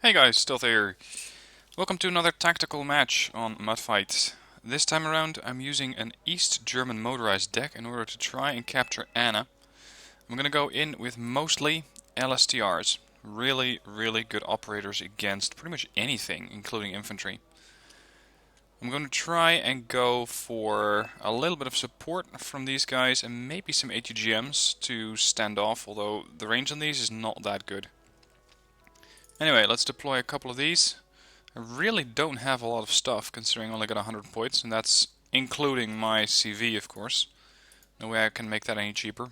Hey guys, Stealth here. Welcome to another tactical match on Mudfight. This time around I'm using an East German motorized deck in order to try and capture Anna. I'm gonna go in with mostly LSTRs. Really good operators against pretty much anything, including infantry. I'm going to try and go for a little bit of support from these guys and maybe some ATGMs to stand off, although the range on these is not that good. Anyway, let's deploy a couple of these. I really don't have a lot of stuff, considering I only got 100 points, and that's including my CV, of course. No way I can make that any cheaper.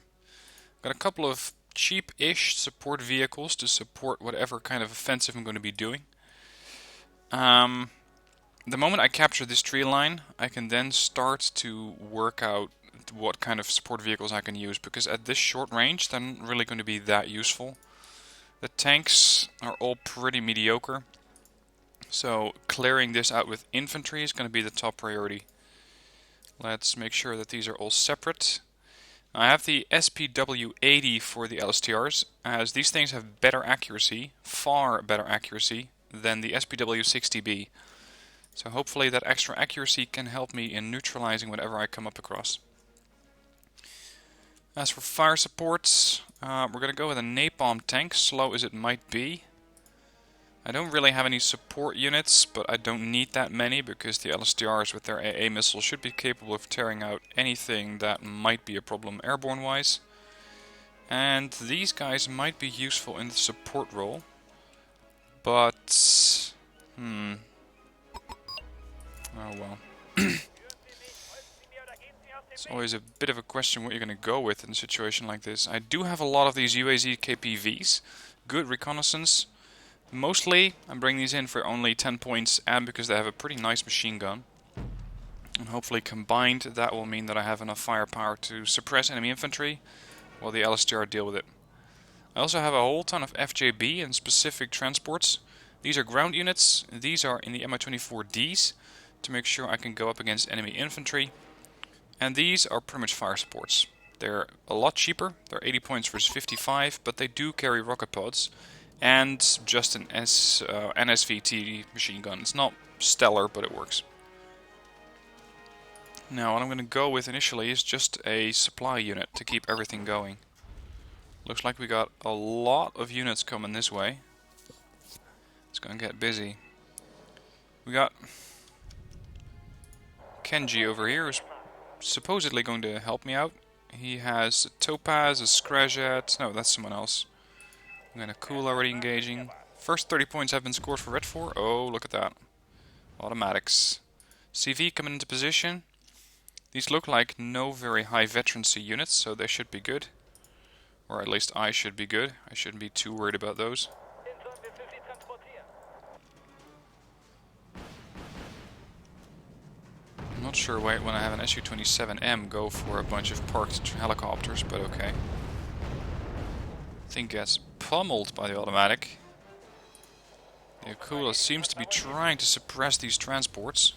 Got a couple of cheap-ish support vehicles to support whatever kind of offensive I'm going to be doing. The moment I capture this tree line, I can then start to work out what kind of support vehicles I can use, because at this short range, they're not really going to be that useful. The tanks are all pretty mediocre. So clearing this out with infantry is going to be the top priority. Let's make sure that these are all separate. I have the SPW-80 for the LSTRs, as these things have better accuracy, far better accuracy, than the SPW-60B. So hopefully that extra accuracy can help me in neutralizing whatever I come up across. As for fire supports, we're going to go with a napalm tank, slow as it might be. I don't really have any support units, but I don't need that many because the LSTRs with their AA missiles should be capable of tearing out anything that might be a problem airborne wise. And these guys might be useful in the support role, but oh well. It's always a bit of a question what you're going to go with in a situation like this. I do have a lot of these UAZ KPVs, good reconnaissance. Mostly, I'm bringing these in for only 10 points and because they have a pretty nice machine gun. And hopefully combined, that will mean that I have enough firepower to suppress enemy infantry, while the LSTR deal with it. I also have a whole ton of FJB and specific transports. These are ground units, these are in the Mi-24Ds, to make sure I can go up against enemy infantry. And these are pretty much fire supports. They're a lot cheaper, they're 80 points versus 55, but they do carry rocket pods. And just an NSVT machine gun. It's not stellar, but it works. Now what I'm going to go with initially is just a supply unit to keep everything going. Looks like we got a lot of units coming this way. It's going to get busy. We got Kenji over here, who's supposedly going to help me out. He has a Topaz, a Scrajat. No, that's someone else. I'm going to cool already engaging. First 30 points have been scored for Red 4. Oh, look at that. Automatics. CV coming into position. These look like no very high veterancy units, so they should be good. Or at least I should be good. I shouldn't be too worried about those. I'm not sure why when I have an Su-27M go for a bunch of parked helicopters, but okay. Thing gets pummeled by the automatic. The Akula seems to be trying to suppress these transports.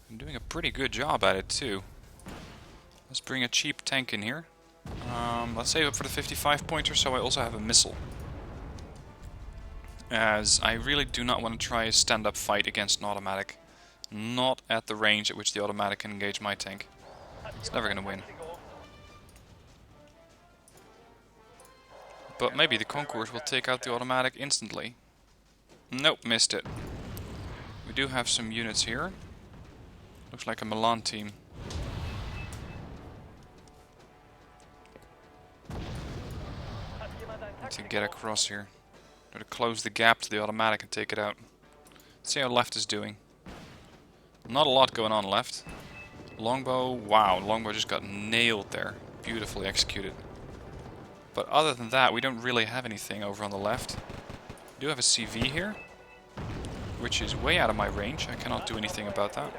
I'm doing a pretty good job at it too. Let's bring a cheap tank in here. Let's save up for the 55 pointer so I also have a missile. As I really do not want to try a stand-up fight against an automatic. Not at the range at which the automatic can engage my tank. It's never going to win. But maybe the Concourse will take out the automatic instantly. Nope, missed it. We do have some units here. Looks like a Milan team. Need to get across here. Try to close the gap to the automatic and take it out. Let's see how left is doing. Not a lot going on left. Longbow, wow, longbow just got nailed there. Beautifully executed. But other than that, we don't really have anything over on the left. We do have a CV here, which is way out of my range. I cannot do anything about that.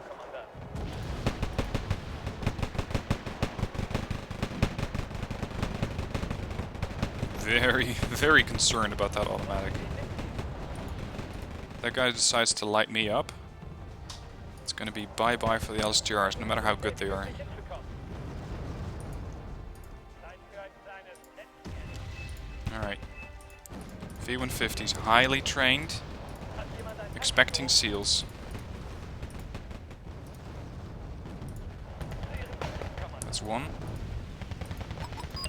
Very concerned about that automatic. That guy decides to light me up. It's going to be bye-bye for the LSTRs, no matter how good they are. Alright. V-150's highly trained. Expecting seals. That's one.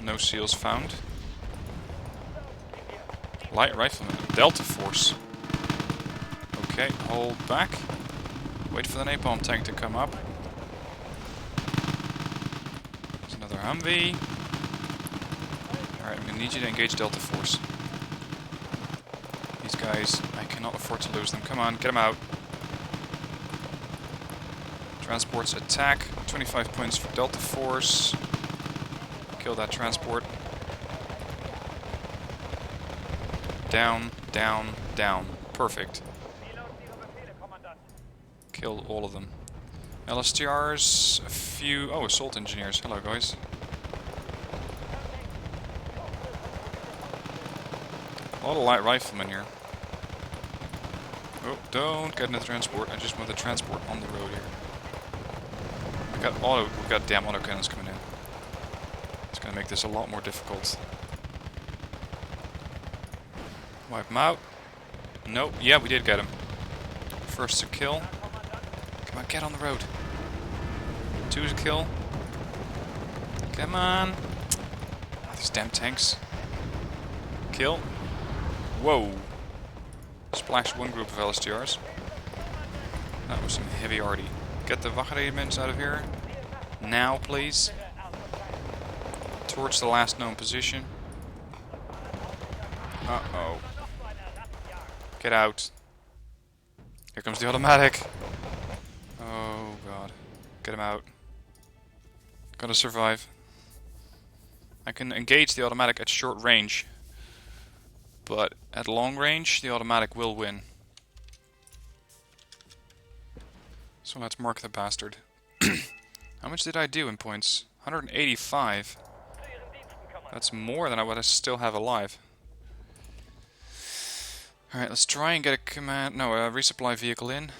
No seals found. Light rifleman. Delta force. Okay, hold back. Wait for the napalm tank to come up. There's another Humvee. Alright, I'm gonna need you to engage Delta Force. These guys, I cannot afford to lose them. Come on, get them out. Transports attack. 25 points for Delta Force. Kill that transport. Down, down, down. Perfect. Killed all of them. LSTRs, a few... Oh, assault engineers. Hello, guys. A lot of light riflemen here. Oh, don't get in the transport. I just want the transport on the road here. We got damn autocannons coming in. It's gonna make this a lot more difficult. Wipe them out. Nope. Yeah, we did get him. First to kill. Come on, get on the road. 2 to kill. Come on. Oh, these damn tanks. Kill. Whoa. Splashed one group of LSTRs. That was some heavy arty. Get the Wachregiments out of here. Now, please. Towards the last known position. Uh-oh. Get out. Here comes the automatic. Oh, God. Get him out. Gotta survive. I can engage the automatic at short range. But at long range, the automatic will win. So let's mark the bastard. How much did I do in points? 185. That's more than I would still have alive. Alright, let's try and get a resupply vehicle in.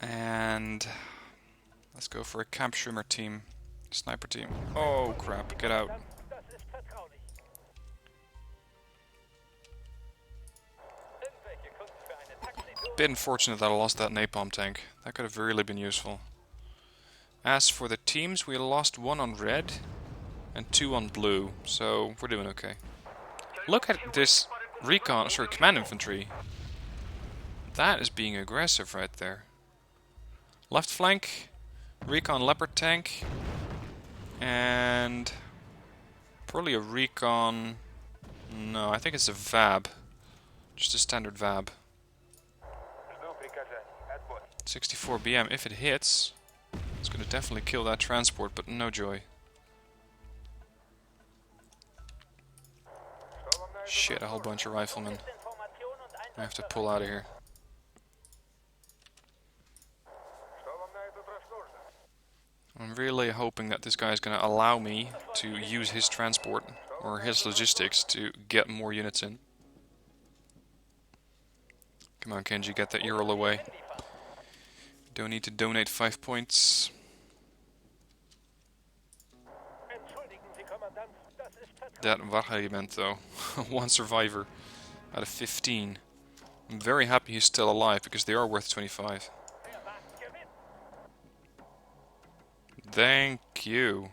And let's go for a Kampfschwimmer team. Sniper team. Oh crap, get out. Bit unfortunate that I lost that napalm tank. That could have really been useful. As for the teams, we lost 1 on red and 2 on blue, so we're doing okay. Look at this command infantry. That is being aggressive right there. Left flank, recon leopard tank, and probably a recon... No, I think it's a VAB. Just a standard VAB. 64 BM, if it hits, it's going to definitely kill that transport, but no joy. Shit, a whole bunch of riflemen. I have to pull out of here. I'm really hoping that this guy is going to allow me to use his transport, or his logistics, to get more units in. Come on, Kenji, get that Ural away. Don't need to donate 5 points. That Wachregiment though. 1 survivor out of 15. I'm very happy he's still alive because they are worth 25. Thank you.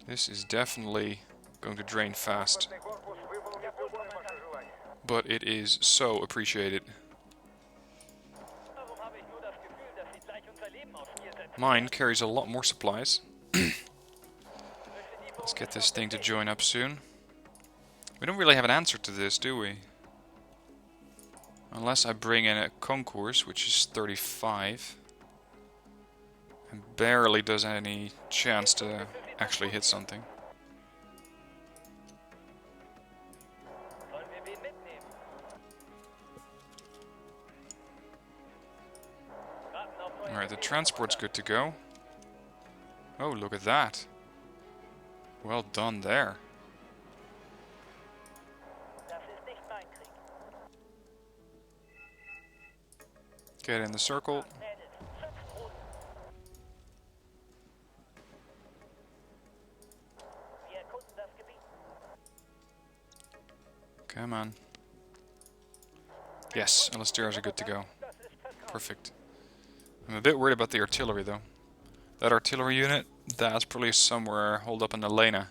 This is definitely going to drain fast. But it is so appreciated. Mine carries a lot more supplies. Let's get this thing to join up soon. We don't really have an answer to this, do we? Unless I bring in a concourse, which is 35. And barely does any chance to actually hit something. Alright, the transport's good to go. Oh, look at that. Well done there. Get in the circle. Come on. Yes, LSTRs are good to go. Perfect. I'm a bit worried about the artillery though. That artillery unit, that's probably somewhere holed up in the Lena.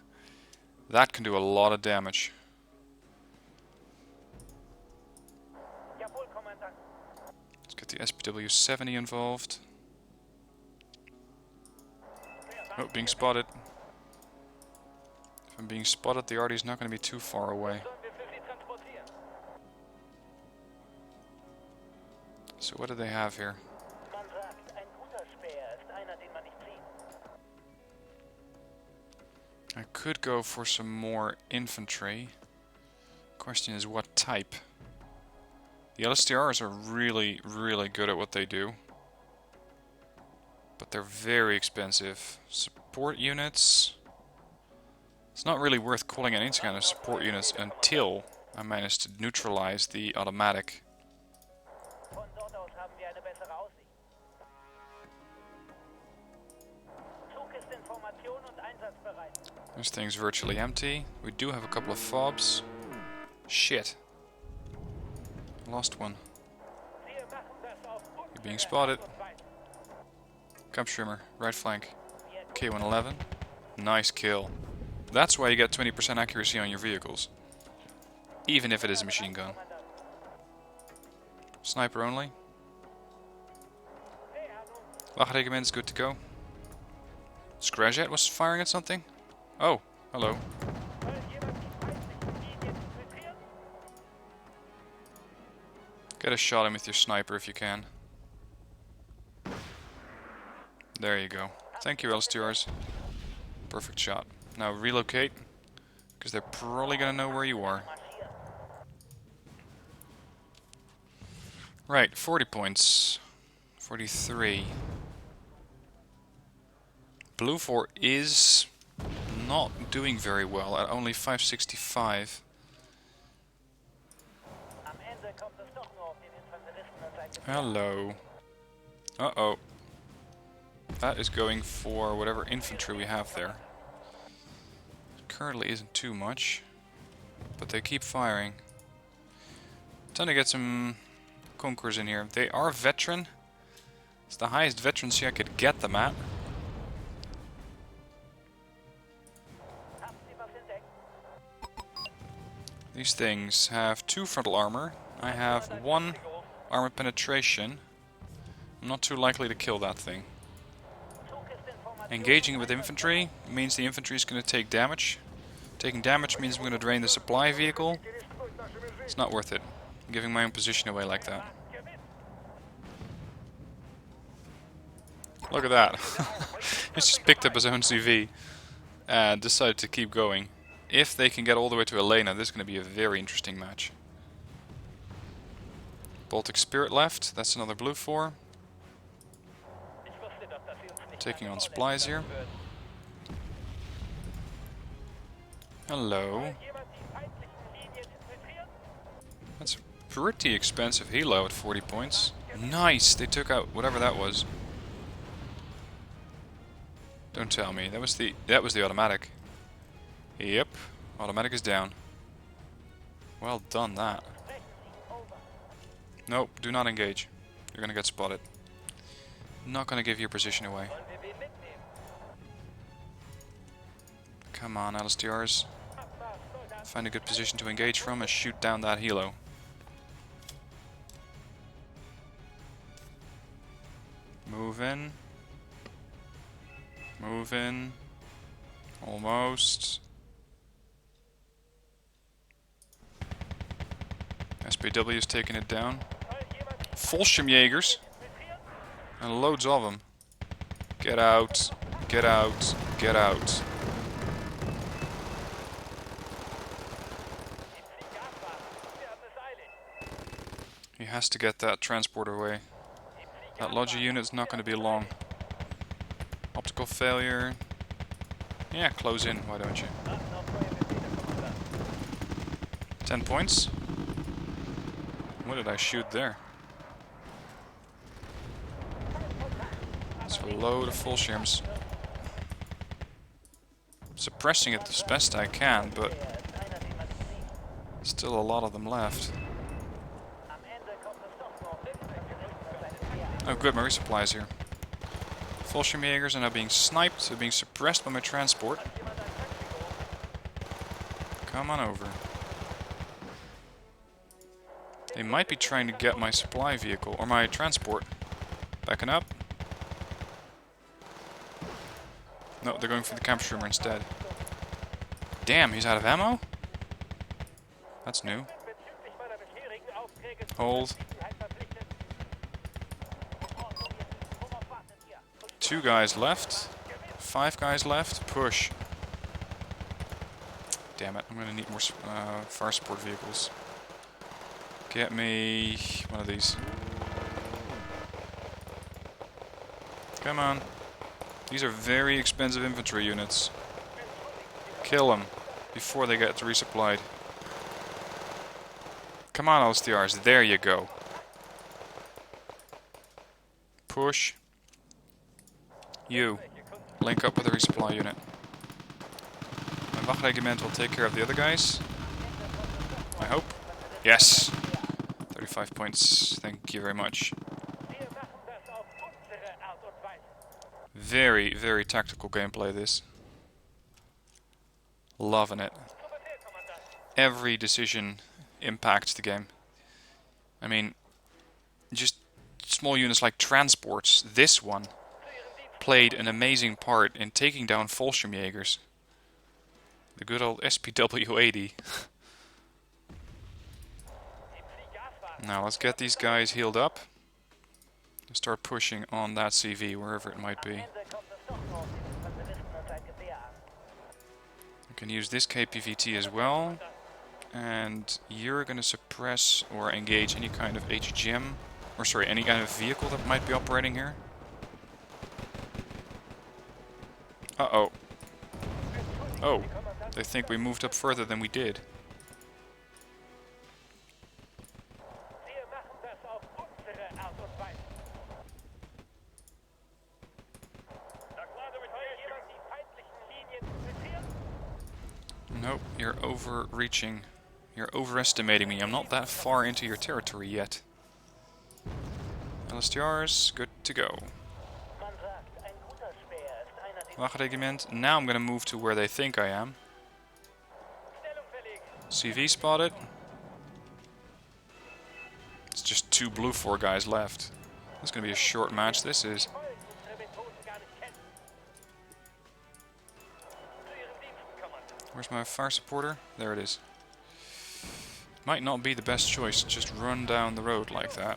That can do a lot of damage. Let's get the SPW-70 involved. Oh, being spotted. If I'm being spotted, the arty's not going to be too far away. So what do they have here? I could go for some more infantry. Question is what type? The LSTRs are really, really good at what they do. But they're very expensive. Support units... It's not really worth calling in any kind of support units until I manage to neutralize the automatic. This thing's virtually empty. We do have a couple of fobs. Shit. Lost one. You're being spotted. Kampfschwimmer, right flank. K111. Nice kill. That's why you get 20% accuracy on your vehicles. Even if it is a machine gun. Sniper only. Wachtregiment is good to go. Scrajet was firing at something? Oh, hello. Get a shot in with your sniper if you can. There you go. Thank you, LSTRs. Perfect shot. Now relocate, because they're probably going to know where you are. Right, 40 points. 43. Blue 4 is not doing very well at only 565. Hello. Uh-oh. That is going for whatever infantry we have there. Currently isn't too much, but they keep firing. Time to get some conquerors in here. They are veteran. It's the highest veterancy I could get them at. These things have 2 frontal armor. I have 1 armor penetration. I'm not too likely to kill that thing. Engaging with infantry means the infantry is going to take damage. Taking damage means I'm going to drain the supply vehicle. It's not worth it. I'm giving my own position away like that. Look at that. He's just picked up his own CV and decided to keep going. If they can get all the way to Elena, this is going to be a very interesting match. Baltic Spirit left. That's another blue 4. Taking on supplies here. Hello. That's a pretty expensive helo at 40 points. Nice! They took out whatever that was. Don't tell me. That was the automatic. Yep. Automatic is down. Well done that. Nope, do not engage. You're gonna get spotted. Not gonna give your position away. Come on, LSTRs. Find a good position to engage from and shoot down that helo. Move in. Move in. Almost. SPW is taking it down. Fallschirmjägers. And loads of them. Get out. Get out. Get out. He has to get that transporter away. That Logi unit's not going to be long. Optical failure. Yeah, close in, why don't you? 10 points. What did I shoot there? It's a load of Fallschirms. Suppressing it as best I can, but Still a lot of them left. Oh good, my resupply is here. Fallschirmjägers are now being sniped, they're being suppressed by my transport. Come on over. They might be trying to get my supply vehicle, or my transport. Backing up. No, they're going for the Kampfschwimmer instead. Damn, he's out of ammo? That's new. Hold. 2 guys left. 5 guys left. Push. Damn it, I'm gonna need more fire support vehicles. Get me one of these. Come on. These are very expensive infantry units. Kill them before they get resupplied. Come on, LSTRs. There you go. Push. You. Link up with the resupply unit. My Wachtregiment will take care of the other guys. I hope. Yes! 35 points. Thank you very much. Very, very tactical gameplay, this. Loving it. Every decision impacts the game. I mean, just small units like transports, this one played an amazing part in taking down Fallschirmjägers. The good old SPW-80. Now let's get these guys healed up and start pushing on that CV, wherever it might be. I can use this KPVT as well. And you're going to suppress or engage any kind of HGM, or sorry, any kind of vehicle that might be operating here. Uh-oh. Oh, they think we moved up further than we did. Nope, you're overreaching. You're overestimating me. I'm not that far into your territory yet. LSTRs, good to go. Wachtregiment. Now I'm going to move to where they think I am. CV spotted. It's just 2 blue 4 guys left. It's going to be a short match, this is. Where's my fire supporter? There it is. Might not be the best choice to just run down the road like that.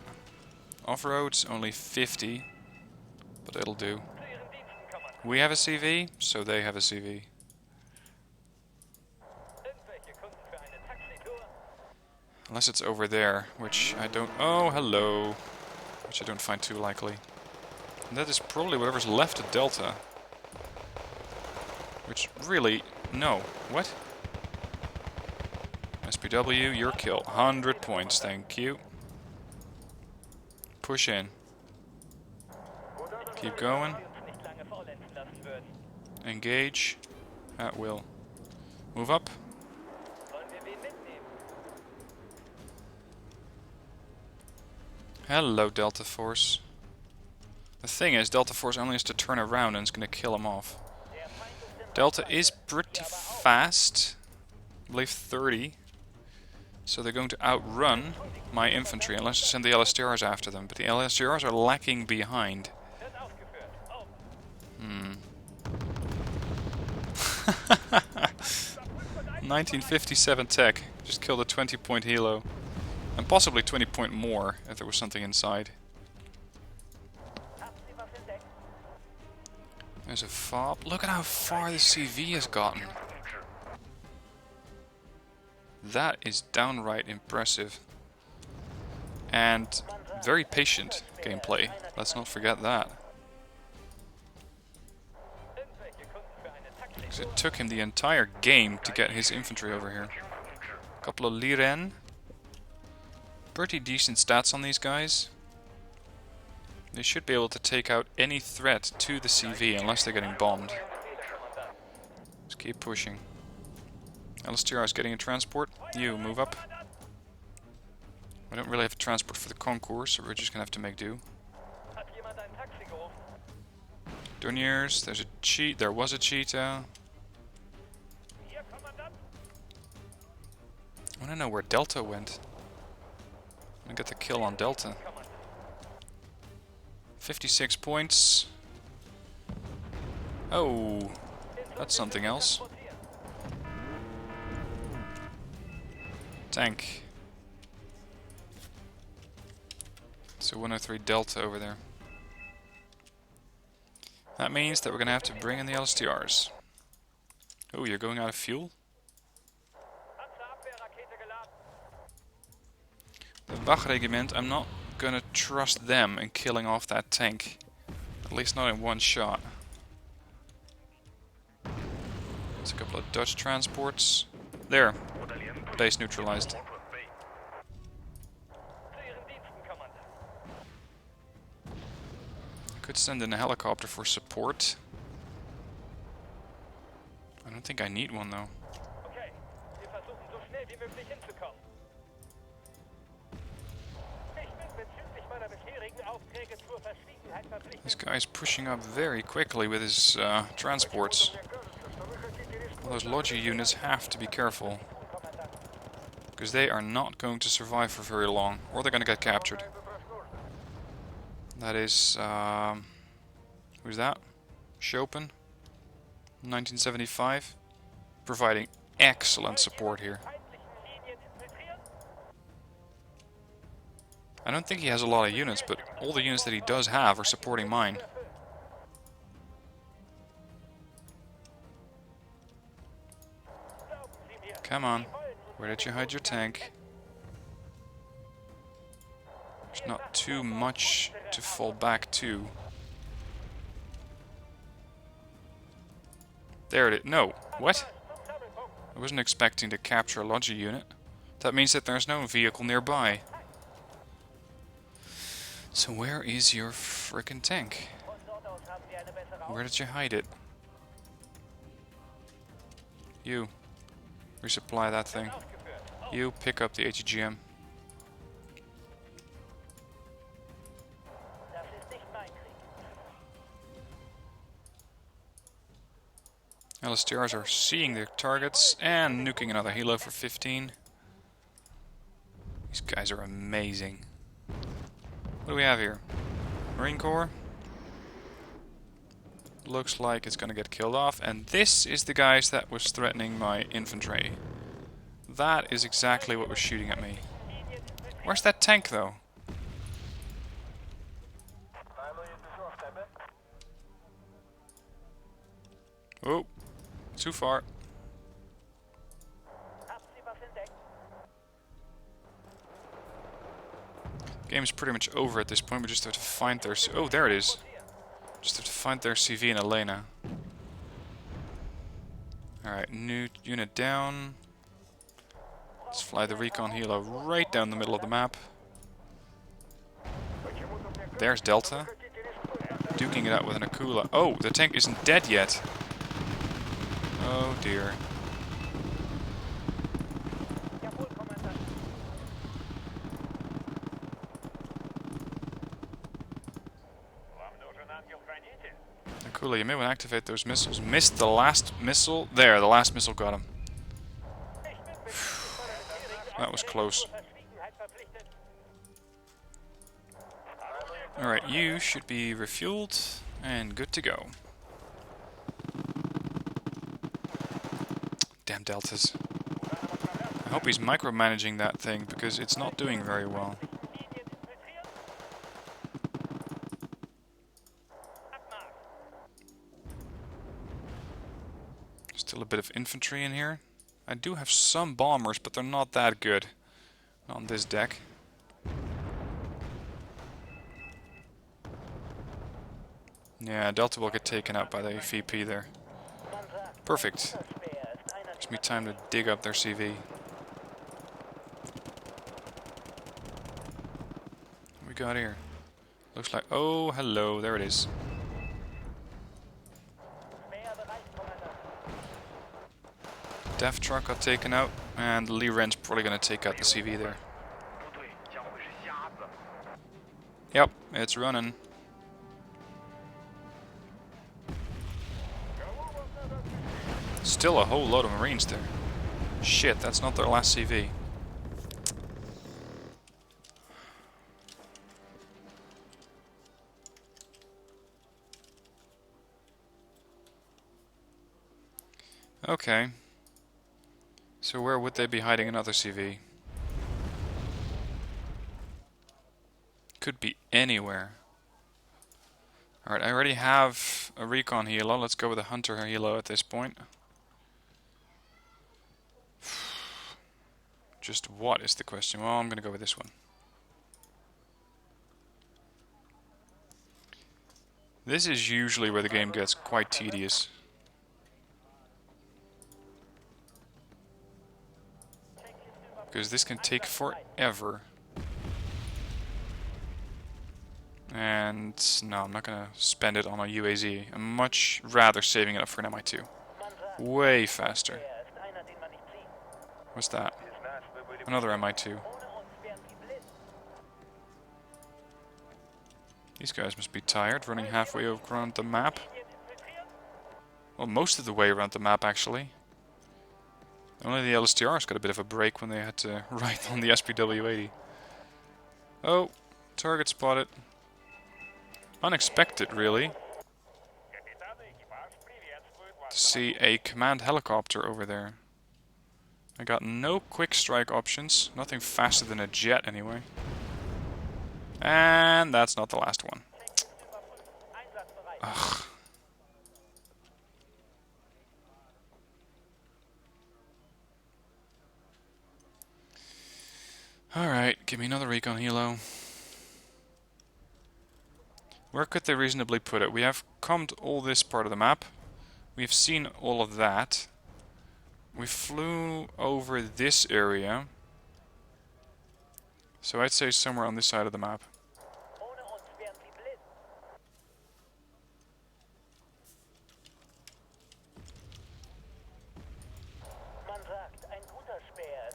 Off-road's only 50, but it'll do. We have a CV, so they have a CV. Unless it's over there, which I don't... Oh, hello! Which I don't find too likely. And that is probably whatever's left of Delta. Which really... No. What? SPW, your kill. 100 points, thank you. Push in. Keep going. Engage. At will. Move up. Hello, Delta Force. The thing is, Delta Force only has to turn around and it's going to kill him off. Delta is pretty fast. I believe 30. So they're going to outrun my infantry unless I send the LSTRs after them. But the LSTRs are lacking behind. 1957 tech. Just killed a 20-point helo. And possibly 20 point more if there was something inside. There's a fob. Look at how far the CV has gotten. That is downright impressive. And very patient gameplay. Let's not forget that. Because it took him the entire game to get his infantry over here. A couple of Liren. Pretty decent stats on these guys. They should be able to take out any threat to the CV unless they're getting bombed. Just keep pushing. LSTR is getting a transport. You, move up. We don't really have a transport for the concourse, so we're just gonna have to make do. Dorniers, there's a cheat. There was a cheetah. I wanna know where Delta went. I'm gonna get the kill on Delta. 56 points. Oh, that's something else. Tank. So 103 Delta over there. That means that we're gonna have to bring in the LSTRs. Oh, you're going out of fuel? The Wachregiment, I'm not gonna trust them in killing off that tank. At least not in one shot. There's a couple of Dutch transports. There. Base neutralized. Could send in a helicopter for support. I don't think I need one though. This guy's pushing up very quickly with his transports. All those Logi units have to be careful, because they are not going to survive for very long, or they're going to get captured. That is, who's that? Chopin, 1975, providing excellent support here. I don't think he has a lot of units, but all the units that he does have are supporting mine. Come on, where did you hide your tank? There's not too much to fall back to. There it is. No, what? I wasn't expecting to capture a Logi unit. That means that there's no vehicle nearby. So where is your frickin' tank? Where did you hide it? You. Resupply that thing. You pick up the ATGM. LSTRs are seeing their targets and nuking another helo for 15. These guys are amazing. What do we have here? Marine Corps. Looks like it's gonna get killed off, and this is the guys that was threatening my infantry. That is exactly what was shooting at me. Where's that tank though? Oh, too far. Game's pretty much over at this point. We just have to find their... Oh, there it is. Just have to find their CV and Elena. Alright, new unit down. Let's fly the recon helo right down the middle of the map. There's Delta. Duking it out with an Akula. Oh, the tank isn't dead yet. Oh dear. Akula, you may want to activate those missiles. Missed the last missile. There, the last missile got him. That was close. Alright, you should be refueled and good to go. Damn Deltas. I hope he's micromanaging that thing because it's not doing very well. Still a bit of infantry in here. I do have some bombers, but they're not that good. Not on this deck. Yeah, Delta will get taken out by the VP there. Perfect. Gives me time to dig up their CV. What we got here? Looks like... Oh, hello. There it is. Death truck got taken out, and Lee Ren's probably going to take out the CV there. Yep, it's running. Still a whole load of Marines there. Shit, that's not their last CV. Okay. So where would they be hiding another CV? Could be anywhere. Alright, I already have a recon helo. Let's go with a hunter helo at this point. Just what is the question? Well, I'm gonna go with this one. This is usually where the game gets quite tedious. Because this can take forever. And no, I'm not gonna spend it on a UAZ. I'm much rather saving it up for an MI2. Way faster. What's that? Another MI2. These guys must be tired, running halfway around the map. Well, most of the way around the map, actually. Only the LSTRs got a bit of a break when they had to ride on the SPW-80. Oh, target spotted. Unexpected, really. To see a command helicopter over there. I got no quick strike options. Nothing faster than a jet, anyway. And that's not the last one. Ugh. Alright, give me another recon helo. Where could they reasonably put it? We have combed all this part of the map. We've seen all of that. We flew over this area. So I'd say somewhere on this side of the map.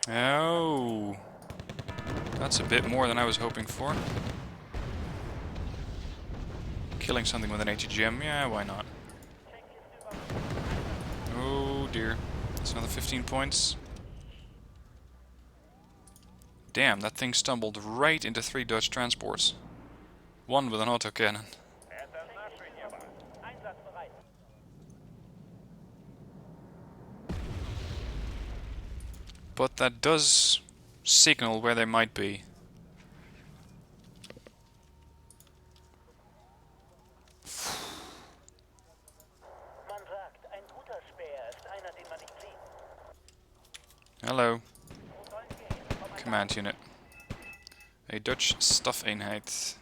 Oh, that's a bit more than I was hoping for. Killing something with an ATGM, yeah, why not? Oh dear, that's another 15 points. Damn, that thing stumbled right into 3 Dutch transports. One with an autocannon. But that does signal where they might be. Hello. Command unit. A Dutch Stafeenheid.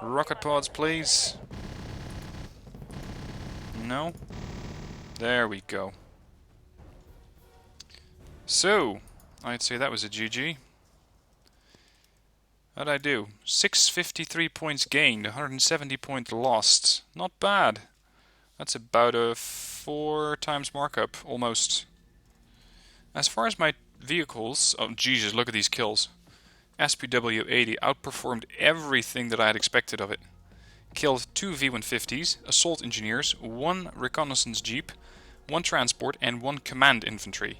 Rocket pods, please. No? There we go. So, I'd say that was a GG. How'd I do? 653 points gained, 170 points lost. Not bad. That's about a 4 times markup, almost. As far as my vehicles... Oh, Jesus, look at these kills. SPW-80 outperformed everything that I had expected of it. Killed 2 V-150s, assault engineers, 1 reconnaissance jeep, 1 transport, and 1 command infantry.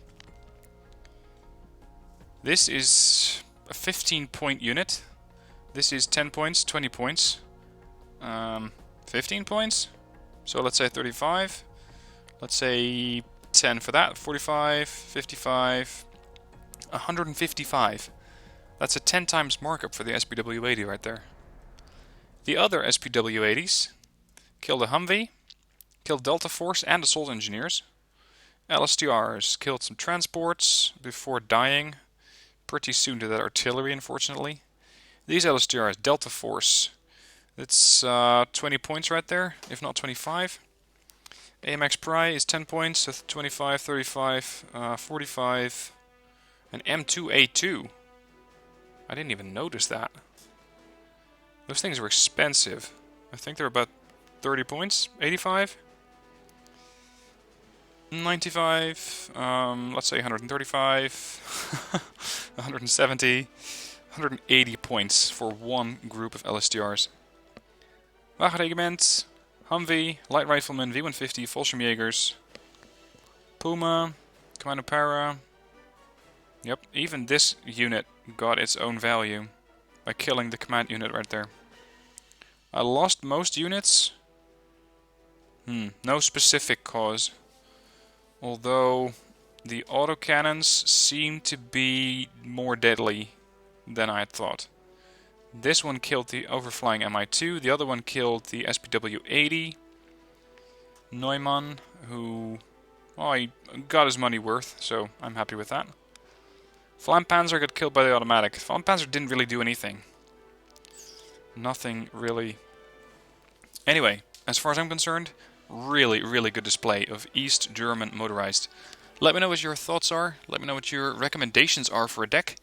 This is a 15-point unit. This is 10 points, 20 points, 15 points. So let's say 35. Let's say 10 for that. 45, 55, 155. That's a 10 times markup for the SPW-80 right there. The other SPW-80s killed a Humvee, killed Delta Force and assault engineers. LSTRs killed some transports before dying. Pretty soon to that artillery, unfortunately. These LSTRs, Delta Force, it's 20 points right there, if not 25. AMX Pry is 10 points, so 25, 35, 45. And M2A2. I didn't even notice that. Those things were expensive. I think they're about 30 points, 85. 95, let's say 135, 170, 180 points for one group of LSTRs. Wagenregiment, Humvee, Light Rifleman, V150, Fallschirmjägers, Puma, Commando Para. Yep, even this unit got its own value by killing the command unit right there. I lost most units. No specific cause. Although the autocannons seem to be more deadly than I had thought. This one killed the overflying Mi-2, the other one killed the SPW-80. Neumann, who, well, he got his money worth, so I'm happy with that. Flampanzer got killed by the automatic. Flampanzer didn't really do anything. Nothing really. Anyway, as far as I'm concerned, really, really good display of East German motorized. Let me know what your thoughts are, let me know what your recommendations are for a deck,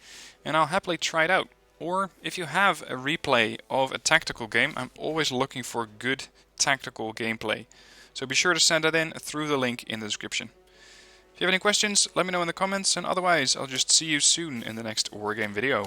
and I'll happily try it out. Or, if you have a replay of a tactical game, I'm always looking for good tactical gameplay. So be sure to send that in through the link in the description. If you have any questions, let me know in the comments, and otherwise I'll just see you soon in the next Wargame video.